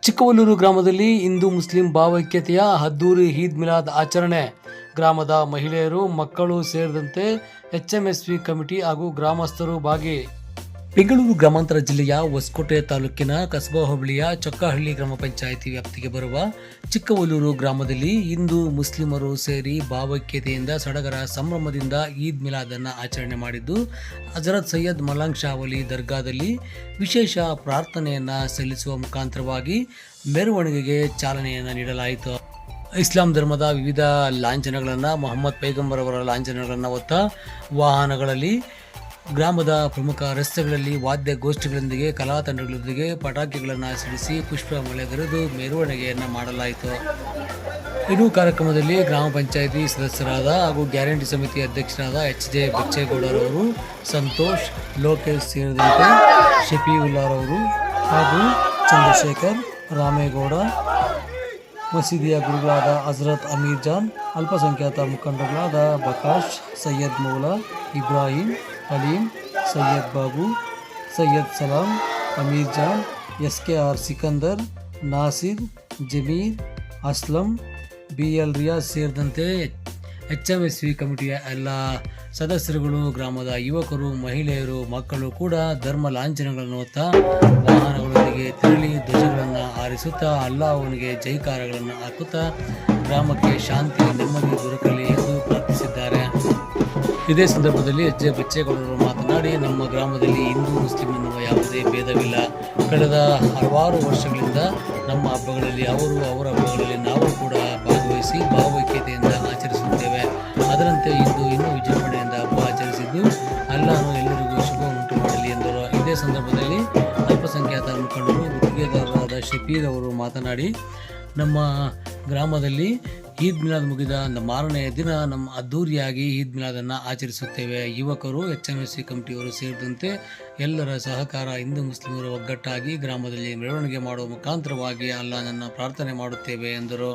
ಚಿಕ್ಕವಲ್ಲೂರು ಗ್ರಾಮದಲ್ಲಿ ಹಿಂದೂ ಮುಸ್ಲಿಂ ಭಾವೈಕ್ಯತೆಯ ಅದ್ದೂರಿ ಈದ್ ಮಿಲಾದ್ ಆಚರಣೆ. ಗ್ರಾಮದ ಮಹಿಳೆಯರು, ಮಕ್ಕಳು ಸೇರಿದಂತೆ ಎಚ್ಎಂಎಸ್ವಿ ಕಮಿಟಿ ಹಾಗೂ ಗ್ರಾಮಸ್ಥರು ಭಾಗಿ. ಬೆಂಗಳೂರು ಗ್ರಾಮಾಂತರ ಜಿಲ್ಲೆಯ ಹೊಸಕೋಟೆ ತಾಲೂಕಿನ ಕಸಬಾ ಹೋಬಳಿಯ ಚೊಕ್ಕಹಳ್ಳಿ ಗ್ರಾಮ ಪಂಚಾಯಿತಿ ವ್ಯಾಪ್ತಿಗೆ ಬರುವ ಚಿಕ್ಕವಲ್ಲೂರು ಗ್ರಾಮದಲ್ಲಿ ಹಿಂದೂ ಮುಸ್ಲಿಮರು ಸೇರಿ ಭಾವೈಕ್ಯತೆಯಿಂದ ಸಡಗರ ಸಂಭ್ರಮದಿಂದ ಈದ್ ಮಿಲಾದ್ ಅನ್ನು ಆಚರಣೆ ಮಾಡಿದ್ದು, ಹಜರತ್ ಸೈಯದ್ ಮಲಾಂಗ್ ಶಾ ವಲಿ ದರ್ಗಾದಲ್ಲಿ ವಿಶೇಷ ಪ್ರಾರ್ಥನೆಯನ್ನು ಸಲ್ಲಿಸುವ ಮುಖಾಂತರವಾಗಿ ಮೆರವಣಿಗೆಗೆ ಚಾಲನೆಯನ್ನು ನೀಡಲಾಯಿತು. ಇಸ್ಲಾಂ ಧರ್ಮದ ವಿವಿಧ ಲಾಂಛನಗಳನ್ನು, ಮೊಹಮ್ಮದ್ ಪೈಗಂಬರ್ ಅವರ ಲಾಂಛನಗಳನ್ನು ಹೊತ್ತ ವಾಹನಗಳಲ್ಲಿ ಗ್ರಾಮದ ಪ್ರಮುಖ ರಸ್ತೆಗಳಲ್ಲಿ ವಾದ್ಯ ಗೋಷ್ಠಿಗಳೊಂದಿಗೆ, ಕಲಾ ತಂಡಗಳೊಂದಿಗೆ ಪಟಾಕಿಗಳನ್ನು ಸಿಡಿಸಿ ಪುಷ್ಪ ಮಳೆಗರೆದು ಮೆರವಣಿಗೆಯನ್ನು ಮಾಡಲಾಯಿತು. ಇನ್ನು ಕಾರ್ಯಕ್ರಮದಲ್ಲಿ ಗ್ರಾಮ ಪಂಚಾಯಿತಿ ಸದಸ್ಯರಾದ ಹಾಗೂ ಗ್ಯಾರಂಟಿ ಸಮಿತಿ ಅಧ್ಯಕ್ಷರಾದ ಎಚ್.ಜೆ. ಬಚ್ಚೇಗೌಡರವರು, ಸಂತೋಷ್, ಲೋಕೇಶ್ ಸೇರಿದಂತೆ ಶಫೀವುಲ್ಲಾರವರು ಹಾಗೂ ಚಂದ್ರಶೇಖರ್, ರಾಮೇಗೌಡ, ಮಸೀದಿಯ ಗುರುಗಳಾದ ಹಜರತ್ ಅಮೀರ್ ಜಾನ್, ಅಲ್ಪಸಂಖ್ಯಾತ ಮುಖಂಡಗಳಾದ ಬಕಾಶ್, ಸೈಯದ್ ಮೌಲಾ, ಇಬ್ರಾಹಿಂ, ಹಲೀಂ, ಸೈಯದ್ ಬಾಬು, ಸೈಯದ್ ಸಲಾಂ, ಅಮೀರ್ ಜಾನ್, ಎಸ್.ಕೆ.ಆರ್. ಸಿಕಂದರ್, ನಾಸಿರ್, ಜಮೀರ್, ಅಸ್ಲಂ, ಬಿ.ಎಲ್. ರಿಯಾಜ್ ಸೇರಿದಂತೆ ಎಚ್ಎಂಎಸ್ವಿ ಕಮಿಟಿಯ ಎಲ್ಲ ಸದಸ್ಯರುಗಳು, ಗ್ರಾಮದ ಯುವಕರು, ಮಹಿಳೆಯರು, ಮಕ್ಕಳು ಕೂಡ ಧರ್ಮ ಲಾಂಛನಗಳನ್ನು ಹೊತ್ತ ವಾಹನಗಳೊಂದಿಗೆ ತೆರಳಿ ಧ್ವಜಗಳನ್ನು ಹಾರಿಸುತ್ತಾ ಅಲ್ಲಾಹನಿಗೆ ಜೈಕಾರಗಳನ್ನು ಹಾಕುತ್ತಾ ಗ್ರಾಮಕ್ಕೆ ಶಾಂತಿ, ನೆಮ್ಮದಿ ದೊರಕಲಿ ಎಂದು ಪ್ರಾರ್ಥಿಸಿದ್ದಾರೆ. ಇದೇ ಸಂದರ್ಭದಲ್ಲಿ ಎಚ್.ಜೆ. ಬಚ್ಚೇಗೌಡರು ಮಾತನಾಡಿ, ನಮ್ಮ ಗ್ರಾಮದಲ್ಲಿ ಹಿಂದೂ ಮುಸ್ಲಿಂ ಎನ್ನುವ ಯಾವುದೇ ಭೇದವಿಲ್ಲ. ಕಳೆದ ಹಲವಾರು ವರ್ಷಗಳಿಂದ ನಮ್ಮ ಹಬ್ಬಗಳಲ್ಲಿ ಅವರು, ಅವರ ಹಬ್ಬಗಳಲ್ಲಿ ನಾವು ಕೂಡ ಭಾಗವಹಿಸಿ ಭಾವೈಕ್ಯತೆಯಿಂದ ಆಚರಿಸುತ್ತೇವೆ. ಅದರಂತೆ ಇಂದು ಇನ್ನೂ ವಿಜೃಂಭಣೆಯಿಂದ ಹಬ್ಬ ಆಚರಿಸಿದ್ದು, ಅಲ್ಲಾಹನು ಎಲ್ಲರಿಗೂ ಶುಭ ಉಂಟು ಮಾಡಲಿ ಎಂದರು. ಇದೇ ಸಂದರ್ಭದಲ್ಲಿ ಅಲ್ಪಸಂಖ್ಯಾತ ಮುಖಂಡರು, ಗುತ್ತಿಗೆದಾರರಾದ ಶಫೀರ್ ಅವರು ಮಾತನಾಡಿ, ನಮ್ಮ ಗ್ರಾಮದಲ್ಲಿ ಈದ್ ಮಿಲಾದ್ ಮುಗಿದ ಮಾರನೆಯ ದಿನ ನಮ್ಮ ಅದ್ದೂರಿಯಾಗಿ ಈದ್ ಮಿಲಾದನ್ನು ಆಚರಿಸುತ್ತೇವೆ. ಯುವಕರು, ಎಚ್ಎಂಎಸ್ಸಿ ಕಮಿಟಿಯವರು ಸೇರಿದಂತೆ ಎಲ್ಲರ ಸಹಕಾರ, ಹಿಂದೂ ಮುಸ್ಲಿಮರು ಒಗ್ಗಟ್ಟಾಗಿ ಗ್ರಾಮದಲ್ಲಿ ಮೆರವಣಿಗೆ ಮಾಡುವ ಮುಖಾಂತರವಾಗಿ ಅಲ್ಲಾಹನನ್ನು ಪ್ರಾರ್ಥನೆ ಮಾಡುತ್ತೇವೆ ಎಂದರು.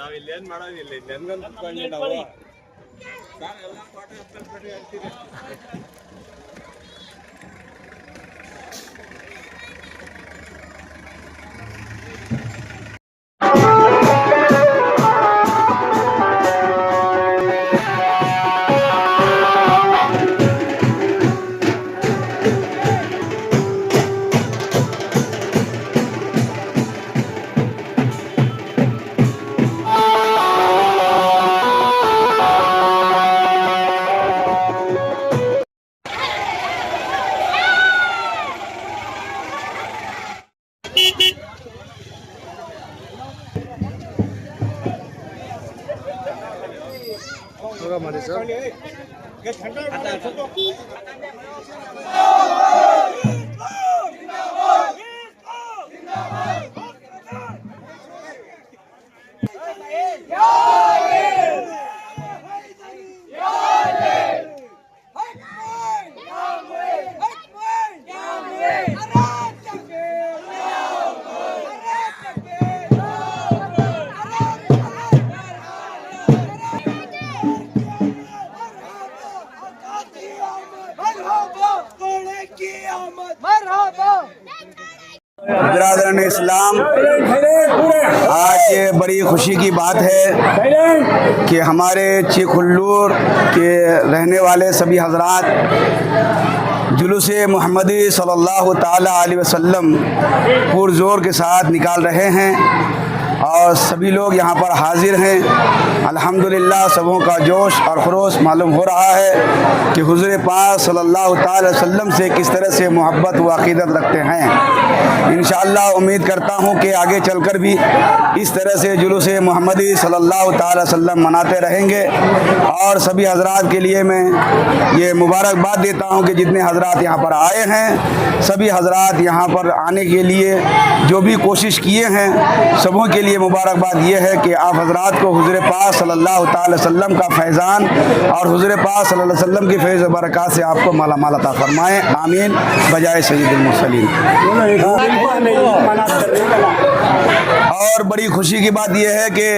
ನಾವಿಲ್ಲೇನು ಮಾಡೋದಿಲ್ಲ, ನೆನ್ಗಂತ ಕುತ್ಕೊಂಡು ನಾವು ಸರ್ ಎಲ್ಲ ಫೋಟೋ ಎತ್ಕೊಂಡು ಹೇಳ್ತೀರಿ. बिरादरान इस्लाम, आज ये बड़ी खुशी की बात है कि हमारे चिकुल्लूर के रहने वाले सभी हजरात जुलूस मोहम्मदी सल्लल्लाहु ताला अलैहि वसल्लम पुरजोर के साथ निकाल रहे हैं और सभी लोग यहाँ पर हाजिर हैं। अल्हम्दुलिल्लाह सबों का जोश और खरोश मालूम हो रहा है कि हुज़ूर पाक सल्लल्लाहु ताला अलैहि वसल्लम से किस तरह से मोहब्बत व अक़ीदत रखते हैं। इंशाअल्लाह उम्मीद करता हूँ कि आगे चलकर भी इस तरह से जुलूस मोहम्मदी सल्लल्लाहु ताला अलैहि वसल्लम मनाते रहेंगे। और सभी हजरात के लिए मैं ये मुबारकबाद देता हूँ कि जितने हजरात यहाँ पर आए हैं, सभी हजरात यहाँ पर आने के लिए जो भी कोशिश किए हैं, सबों के लिए मुबारकबाद ये है कि आप हजरात को हुज़ूर पाक सल्लल्लाहु ताला अलैहि वसल्लम का फैज़ान और हुज़ूर पाक सल्लल्लाहु अलैहि वसल्लम की फैज़ बरक़ात से आपको माला माल अता फरमाएँ, आमीन बजाय सय्यदुल मुरसलीन। और बड़ी खुशी की बात यह है कि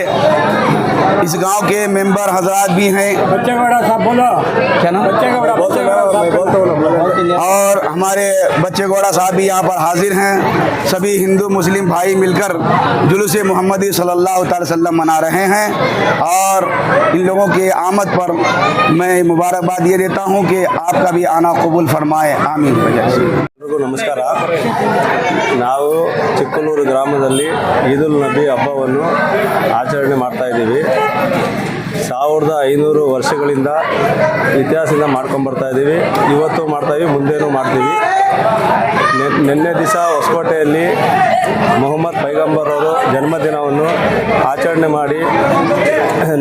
इस गांव के मेंबर हजरात भी हैं, क्या नाम, और हमारे बच्चे गौड़ा साहब भी यहाँ पर हाजिर हैं। सभी हिंदू मुस्लिम भाई मिलकर जुलूस मोहम्मदी सल्लल्लाहु ताला अलैहि वसल्लम मना रहे हैं और इन लोगों के आमद पर मैं मुबारकबाद ये देता हूँ कि आपका भी आना कबूल फरमाए, आमीन। ಎಲ್ರಿಗೂ ನಮಸ್ಕಾರ. ನಾವು ಚಿಕ್ಕಲೂರು ಗ್ರಾಮದಲ್ಲಿ ಈದುಲ್ ನಬಿ ಹಬ್ಬವನ್ನು ಆಚರಣೆ ಮಾಡ್ತಾ ಇದ್ದೀವಿ. 1500 ವರ್ಷಗಳಿಂದ ಇತಿಹಾಸದಿಂದ ಮಾಡ್ಕೊಂಬರ್ತಾ ಇದ್ದೀವಿ. ಇವತ್ತು ಮಾಡ್ತಾಯಿವಿ, ಮುಂದೇನೂ ಮಾಡ್ತೀವಿ. ನಿನ್ನೆ ದಿವಸ ಹೊಸಕೋಟೆಯಲ್ಲಿ ಮೊಹಮ್ಮದ್ ಪೈಗಂಬರ್ ಅವರು ಜನ್ಮದಿನವನ್ನು ಆಚರಣೆ ಮಾಡಿ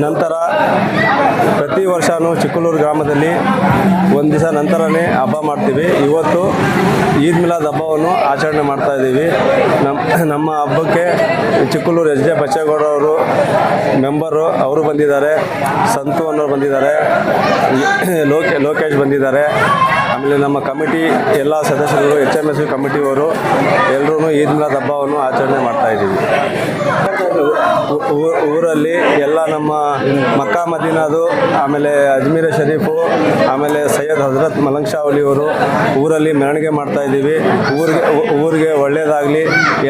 ನಂತರ ಪ್ರತಿ ವರ್ಷವೂ ಚಿಕ್ಕಲೂರು ಗ್ರಾಮದಲ್ಲಿ ಒಂದು ದಿವಸ ನಂತರನೇ ಹಬ್ಬ ಮಾಡ್ತೀವಿ. ಇವತ್ತು ಈದ್ ಮಿಲಾದ್ ಹಬ್ಬವನ್ನು ಆಚರಣೆ ಮಾಡ್ತಾ ಇದ್ದೀವಿ. ನಮ್ಮ ಹಬ್ಬಕ್ಕೆ ಚಿಕ್ಕಲೂರು ಎಸ್ ಜೆ ಬಚ್ಚೇಗೌಡರವರು ಮೆಂಬರು ಅವರು ಬಂದಿದ್ದಾರೆ, ಸಂತು ಅನ್ನೋರು ಬಂದಿದ್ದಾರೆ, ಲೋಕೇಶ್ ಬಂದಿದ್ದಾರೆ. ಆಮೇಲೆ ನಮ್ಮ ಕಮಿಟಿ ಎಲ್ಲ ಸದಸ್ಯರು HMSV ಕಮಿಟಿಯವರು ಎಲ್ಲರೂ ಈದ್ ಮಿಲಾದ್ ಹಬ್ಬವನ್ನು ಆಚರಣೆ ಮಾಡ್ತಾ ಇದ್ದೀವಿ. ಊರಲ್ಲಿ ಎಲ್ಲ ನಮ್ಮ ಮಕ್ಕಾ ಮದೀನಾದು, ಆಮೇಲೆ ಅಜ್ಮೀರ ಶರೀಫು, ಆಮೇಲೆ ಸೈಯದ್ ಹಜರತ್ ಮಲಂಗ್ ಶಾ ಅವಲಿಯವರು ಊರಲ್ಲಿ ಮೆರವಣಿಗೆ ಮಾಡ್ತಾ ಇದ್ದೀವಿ. ಊರಿಗೆ ಒಳ್ಳೆಯದಾಗಲಿ,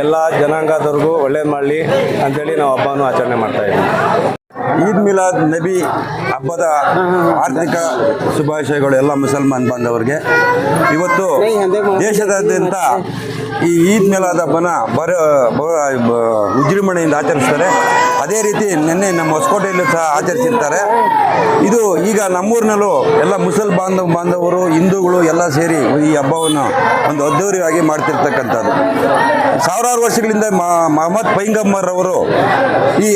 ಎಲ್ಲ ಜನಾಂಗದವ್ರಿಗೂ ಒಳ್ಳೇದು ಮಾಡಲಿ ಅಂಥೇಳಿ ನಾವು ಹಬ್ಬವನ್ನು ಆಚರಣೆ ಮಾಡ್ತಾ ಇದ್ದೀವಿ. ಈದ್ ಮಿಲಾದ್ ನಬಿ ಹಬ್ಬದ ಆರ್ಥಿಕ ಶುಭಾಶಯಗಳು ಎಲ್ಲ ಮುಸಲ್ಮಾನ್ ಬಾಂಧವರಿಗೆ. ಇವತ್ತು ದೇಶದಾದ್ಯಂತ ಈ ಈದ್ ಮಿಲಾದ್ ಹಬ್ಬನ ವಿಜೃಂಭಣೆಯಿಂದ ಆಚರಿಸ್ತಾರೆ. ಅದೇ ರೀತಿ ನಿನ್ನೆ ನಮ್ಮ ಹೊಸಕೋಟೆಯಲ್ಲೂ ಸಹ ಆಚರಿಸಿರ್ತಾರೆ. ಇದು ಈಗ ನಮ್ಮೂರಿನಲ್ಲೂ ಎಲ್ಲ ಬಾಂಧವರು ಹಿಂದೂಗಳು ಎಲ್ಲ ಸೇರಿ ಈ ಹಬ್ಬವನ್ನು ಒಂದು ಅದ್ದೂರಿಯಾಗಿ ಮಾಡ್ತಿರ್ತಕ್ಕಂಥದ್ದು. ಸಾವಿರಾರು ವರ್ಷಗಳಿಂದ ಮೊಹಮ್ಮದ್ ಪೈಗಂಬರ್ ಅವರು ಈ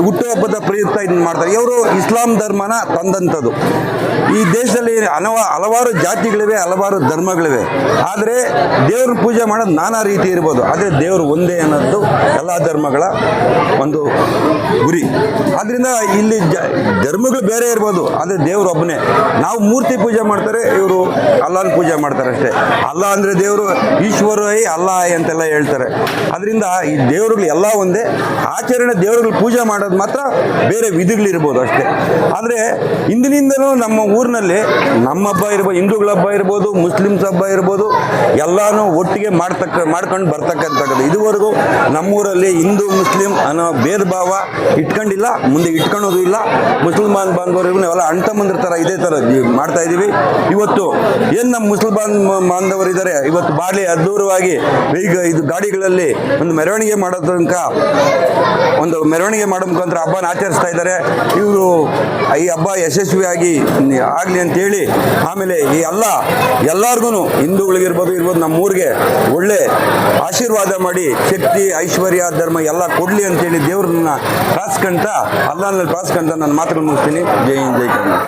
ಹುಟ್ಟುಹಬ್ಬದ ಪ್ರಯುಕ್ತ ಇದನ್ನು ಮಾಡ್ತಾರೆ. ಇವರು ಇಸ್ಲಾಂ ಧರ್ಮನ ತಂದಂಥದ್ದು. ಈ ದೇಶದಲ್ಲಿ ಹಲವಾರು ಜಾತಿಗಳಿವೆ, ಹಲವಾರು ಧರ್ಮಗಳಿವೆ. ಆದರೆ ದೇವ್ರ ಪೂಜೆ ಮಾಡೋದು ನಾನಾ ರೀತಿ ಇರ್ಬೋದು, ಆದರೆ ದೇವರು ಒಂದೇ ಅನ್ನೋದು ಎಲ್ಲ ಧರ್ಮಗಳ ಒಂದು ಗುರಿ. ಆದ್ದರಿಂದ ಇಲ್ಲಿ ಧರ್ಮಗಳು ಬೇರೆ ಇರ್ಬೋದು, ಆದರೆ ದೇವರು ಒಬ್ಬನೇ. ನಾವು ಮೂರ್ತಿ ಪೂಜೆ ಮಾಡ್ತಾರೆ, ಇವರು ಅಲ್ಲಾನ ಪೂಜೆ ಮಾಡ್ತಾರೆ ಅಷ್ಟೇ. ಅಲ್ಲಾ ಅಂದರೆ ದೇವರು, ಈಶ್ವರೈ ಅಲ್ಲಾಹ್ ಅಂತೆಲ್ಲ ಹೇಳ್ತಾರೆ. ಅದರಿಂದ ಈ ದೇವರುಗಳು ಎಲ್ಲ ಒಂದೇ. ಆಚರಣೆ ದೇವರುಗಳು ಪೂಜೆ ಮಾಡೋದು ಮಾತ್ರ ಬೇರೆ ವಿಧಿಗಳಿರ್ಬೋದು ಅಷ್ಟೇ. ಆದರೆ ಇಂದಿನಿಂದಲೂ ನಮ್ಮ ಊರಿನಲ್ಲಿ ನಮ್ಮ ಹಬ್ಬ ಇರ್ಬೋದು, ಹಿಂದೂಗಳ ಹಬ್ಬ ಇರ್ಬೋದು, ಮುಸ್ಲಿಮ್ಸ್ ಹಬ್ಬ ಇರ್ಬೋದು, ಎಲ್ಲನೂ ಒಟ್ಟಿಗೆ ಮಾಡ್ಕೊಂಡು ಬರ್ತಕ್ಕಂಥದ್ದು. ಇದುವರೆಗೂ ನಮ್ಮೂರಲ್ಲಿ ಹಿಂದೂ ಮುಸ್ಲಿಂ ಅನ್ನೋ ಭೇದ ಭಾವ ಇಟ್ಕೊಂಡಿಲ್ಲ, ಮುಂದೆ ಇಟ್ಕೊಳ್ಳೋದು ಇಲ್ಲ. ಮುಸಲ್ಮಾನ್ ಬಾಂಧವರು ನಾವೆಲ್ಲ ಅಣ್ಣ ತಮ್ಮಂದ್ರ ಥರ ಇದೇ ಥರ ಮಾಡ್ತಾ ಇದ್ದೀವಿ. ಇವತ್ತು ಏನು ನಮ್ಮ ಮುಸಲ್ಮಾನ್ ಬಾಂಧವರು ಇದ್ದಾರೆ, ಇವತ್ತು ಬಾಳಿ ಅದ್ಧೂರವಾಗಿ ಈಗ ಇದು ಗಾಡಿಗಳಲ್ಲಿ ಒಂದು ಮೆರವಣಿಗೆ ಮಾಡೋ ತನಕ ಒಂದು ಮೆರವಣಿಗೆ ಮಾಡೋ ಮುಖಾಂತರ ಹಬ್ಬನ ಆಚರಿಸ್ತಾ ಇದ್ದಾರೆ. ಇವರು ಈ ಹಬ್ಬ ಯಶಸ್ವಿಯಾಗಿ ಆಗಲಿ ಅಂತೇಳಿ, ಆಮೇಲೆ ಈ ಎಲ್ಲರಿಗೂ ಹಿಂದೂಗಳಿಗಿರ್ಬೋದು ನಮ್ಮೂರಿಗೆ ಒಳ್ಳೆ ಆಶೀರ್ವಾದ ಮಾಡಿ ಶಕ್ತಿ ಐಶ್ವರ್ಯ ಧರ್ಮ ಎಲ್ಲ ಕೊಡಲಿ ಅಂತೇಳಿ ದೇವ್ರನ್ನ ಪ್ರಾರ್ಥಿಸ್ಕೊಂತ, ಅಲ್ಲಾಹನಲ್ಲಿ ಪ್ರಾರ್ಥಿಸ್ಕೊಂತ ನನ್ನ ಮಾತುಗಳು ಮುಗಿಸ್ತೀನಿ. ಜೈ ಹಿಂದ್, ಜೈ ಕನ್ನಡ.